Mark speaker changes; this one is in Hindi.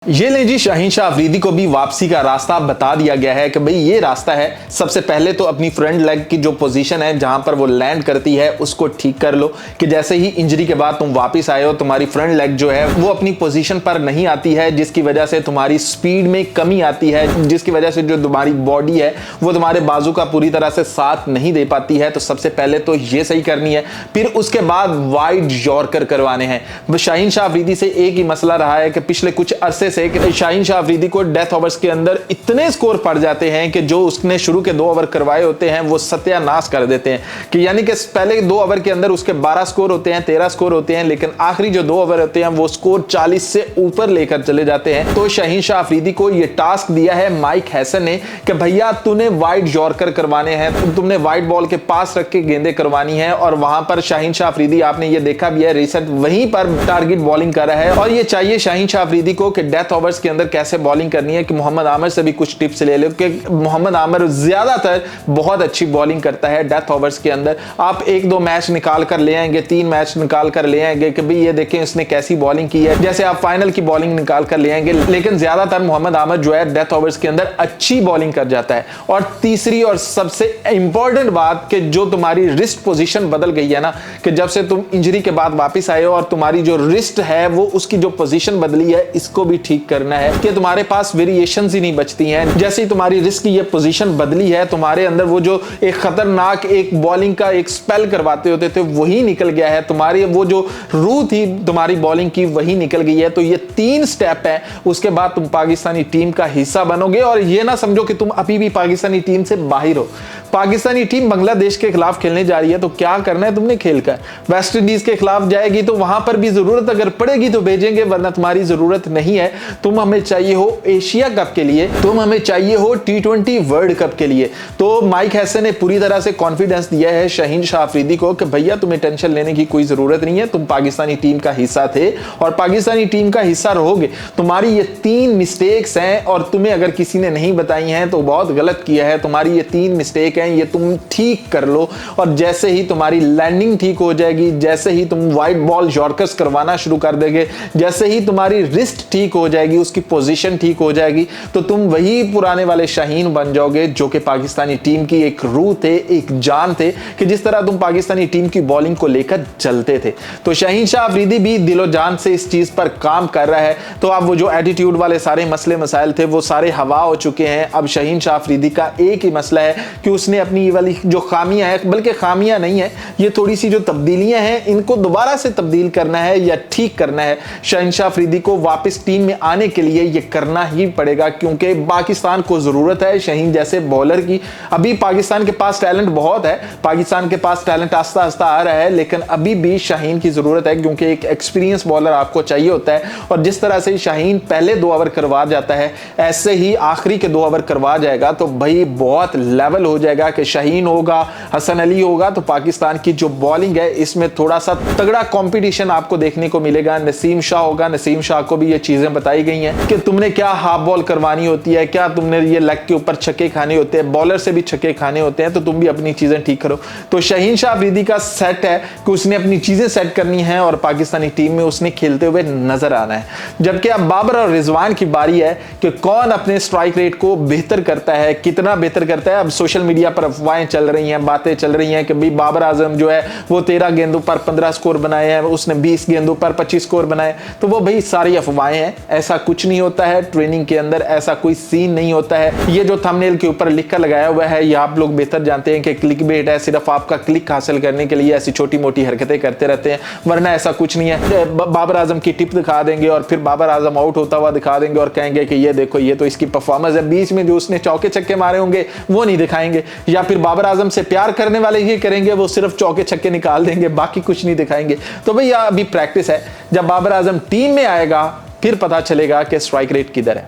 Speaker 1: ये ले जी, शाहीन शाह अफरीदी को भी वापसी का रास्ता बता दिया गया है कि भाई ये रास्ता है। सबसे पहले तो अपनी फ्रंट लेग की जो पोजीशन है जहां पर वो लैंड करती है उसको ठीक कर लो कि जैसे ही इंजरी के बाद तुम वापस आए हो तुम्हारी फ्रंट लेग जो है वो अपनी पोजीशन पर नहीं आती है, जिसकी वजह से तुम्हारी स्पीड में कमी आती है, जिसकी वजह से जो तुम्हारी बॉडी है वो तुम्हारे बाजू का पूरी तरह से साथ नहीं दे पाती है। तो सबसे पहले तो ये सही करनी है, फिर उसके बाद वाइड यॉर्कर करवाने हैं। शाहीन शाह अफरीदी से एक ही मसला रहा है कि पिछले कुछ अरसे से शाहीन शाह अफरीदी को डेथ ओवर्स के अंदर इतने स्कोर पड़ जाते हैं कि जो उसने शुरू के 2 ओवर करवाए होते हैं वो सत्यानाश कर देते हैं। कि यानी कि पहले 2 ओवर के अंदर उसके 12 स्कोर होते हैं, 13 स्कोर होते हैं, लेकिन आखिरी जो 2 ओवर होते हैं वो स्कोर 40 से ऊपर लेकर चले जाते हैं। तो शाहीन शाह अफरीदी को यह टास्क दिया है माइक हैसन ने कि भैया तूने वाइड यॉर्कर करवाने हैं, तुमने वाइड बॉल के पास रख के गेंदें करवानी है। और वहां पर शाहीन शाह अफरीदी, आपने ये देखा भी है, रिसेंट वहीं पर टारगेट बॉलिंग कर रहा है। और ये चाहिए शाहीन शाह अफरीदी को कि डेथ ओवर्स के अंदर कैसे बॉलिंग करनी है, कि मोहम्मद आमिर से भी कुछ टिप्स ले लो कि मोहम्मद आमिर ज्यादातर बहुत अच्छी बॉलिंग करता है डेथ ओवर्स के अंदर। आप 1-2 मैच निकाल कर ले आएंगे, 3 मैच निकाल कर ले आएंगे कि भाई ये देखें इसने कैसी बॉलिंग की है, जैसे आप फाइनल की बॉलिंग निकाल कर ले आएंगे। लेकिन ज्यादातर मोहम्मद आमिर जो है डेथ ओवर्स के अंदर अच्छी बॉलिंग कर जाता है। और तीसरी और सबसे इंपॉर्टेंट बात कि जो तुम्हारी रिस्ट पोजीशन बदल गई है ना, कि जब से तुम इंजरी के बाद वापस आए हो और तुम्हारी जो रिस्ट है वो उसकी जो पोजीशन बदली है, इसको भी ठीक करना है कि तुम्हारे पास वेरिएशंस ही नहीं बचती हैं। जैसे ही तुम्हारी रिस्ट की ये पोजीशन बदली है, तुम्हारे अंदर वो जो एक खतरनाक एक बॉलिंग का एक स्पेल करवाते होते थे वही निकल गया है, तुम्हारी वो जो रूह थी तुम्हारी बॉलिंग की वही निकल गई है। तो ये 3 स्टेप है, उसके बाद तुम पाकिस्तानी टीम का हिस्सा बनोगे। और ये ना समझो कि तुम अभी भी पाकिस्तानी टीम से बाहर हो। पाकिस्तानी टीम बांग्लादेश के खिलाफ खेलने जा रही है, तो क्या करना है तुमने खेल कर। वेस्ट इंडीज के खिलाफ जाएगी तो वहां पर भी जरूरत अगर पड़ेगी तो भेजेंगे, वरना तुम्हारी जरूरत नहीं है। तुम हमें चाहिए हो एशिया कप के लिए, तुम हमें चाहिए हो T20 वर्ल्ड कप के लिए। तो माइक हैसन ने पूरी तरह से कॉन्फिडेंस दिया है शाहीन शाह अफरीदी को कि भैया तुम्हें टेंशन लेने की कोई जरूरत नहीं है, तुम पाकिस्तानी टीम का हिस्सा थे और पाकिस्तानी टीम का हिस्सा रहोगे। तुम्हारी ये 3 मिस्टेक्स हैं और तुम्हें अगर किसी ने नहीं बताई हैं तो बहुत गलत किया है। तुम्हारी ये 3 मिस्टेक हैं, ये तुम ठीक कर लो। और जैसे ही तुम्हारी लैंडिंग ठीक हो जाएगी, जैसे ही तुम वाइड बॉल यॉर्कर्स करवाना शुरू कर देंगे, जैसे ही तुम्हारी रिस्ट ठीक हो जाएगी, उसकी पोजीशन ठीक हो जाएगी, तो तुम वही पुराने वाले शाहीन बन जाओगे जो कि पाकिस्तानी टीम की एक रूह थे, एक जान थे, कि जिस तरह तुम पाकिस्तानी टीम की बॉलिंग को लेकर चलते थे। तो शाहीन शाह अफरीदी भी दिलो जान से इस चीज पर काम कर रहा है। तो अब वो जो एटीट्यूड वाले सारे मसले मसाइल थे वो सारे हवा हो चुके हैं। अब शाहीन शाह अफरीदी का एक ही मसला है कि उसने अपनी ये वाली जो खामियां हैं, बल्कि खामियां नहीं है, ये थोड़ी सी जो तब्दीलियां हैं, इनको दोबारा से तब्दील करना है या ठीक करना है। शाहीन शाह अफरीदी को वापस टीम में आने के लिए ये करना ही पड़ेगा, क्योंकि पाकिस्तान को जरूरत है शाहीन जैसे बॉलर की। अभी पाकिस्तान के पास टैलेंट बहुत है, पाकिस्तान के पास टैलेंट आस्ता आस्ता आ रहा है, लेकिन अभी भी शाहीन की जरूरत है, क्योंकि एक एक्सपीरियंस बॉलर आपको चाहिए होता है। और जिस तरह से शाहीन पहले 2 ओवर करवा जाता है, ऐसे ही आखिरी के 2 ओवर करवा जाएगा तो भाई बहुत लेवल हो जाएगा कि शाहीन होगा, हसन अली होगा, तो पाकिस्तान की जो बॉलिंग है इसमें थोड़ा सा तगड़ा कंपटीशन आपको देखने को मिलेगा। नसीम शाह होगा, नसीम शाह को भी ये चीजें बताई गई हैं कि तुमने क्या हाफ बॉल करवानी होती है, क्या तुमने ये लेग के ऊपर छक्के खाने होते हैं, बॉलर से भी छक्के खाने होते हैं, तो तुम भी अपनी चीजें ठीक करो। तो शाहीन शाह अफरीदी का सेट है कि उसने अपनी चीजें सेट करनी है और पाकिस्तानी टीम में उसने खेलते हुए नजर आना है। जबकि अब बाबर और रिजवान की बारी है कि कौन अपने स्ट्राइक रेट को बेहतर करता है, कितना बेहतर करता है। अब सोशल मीडिया पर अफवाहें चल रही हैं, बातें चल रही हैं कि भाई बाबर आजम जो है वो 13 गेंदों पर 15 स्कोर बनाए हैं, उसने 20 गेंदों पर 25 स्कोर बनाए। तो वो भाई सारी अफवाहें हैं, ऐसा कुछ नहीं होता है। ट्रेनिंग के अंदर ऐसा कोई सीन नहीं होता है। ये जो थंबनेल के ऊपर लिखकर लगाया हुआ है, ये आप लोग बेहतर जानते हैं कि क्लिक बेट है, सिर्फ आपका क्लिक हासिल करने के लिए ऐसी छोटी मोटी हरकतें करते रहते हैं, वरना ऐसा कुछ नहीं है। बाबर आजम की टिप दिखा देंगे और फिर बाबर आजम आउट होता हुआ दिखा देंगे और कहेंगे कि ये देखो ये तो इसकी परफॉर्मेंस है, बीच में जो उसने चौके छक्के मारे होंगे वो नहीं दिखाएंगे। या फिर बाबर आजम से प्यार करने वाले ये करेंगे, वो सिर्फ चौके छक्के निकाल देंगे, बाकी कुछ नहीं दिखाएंगे। तो भैया अभी प्रैक्टिस है, जब बाबर आजम टीम में आएगा फिर पता चलेगा कि स्ट्राइक रेट किधर है।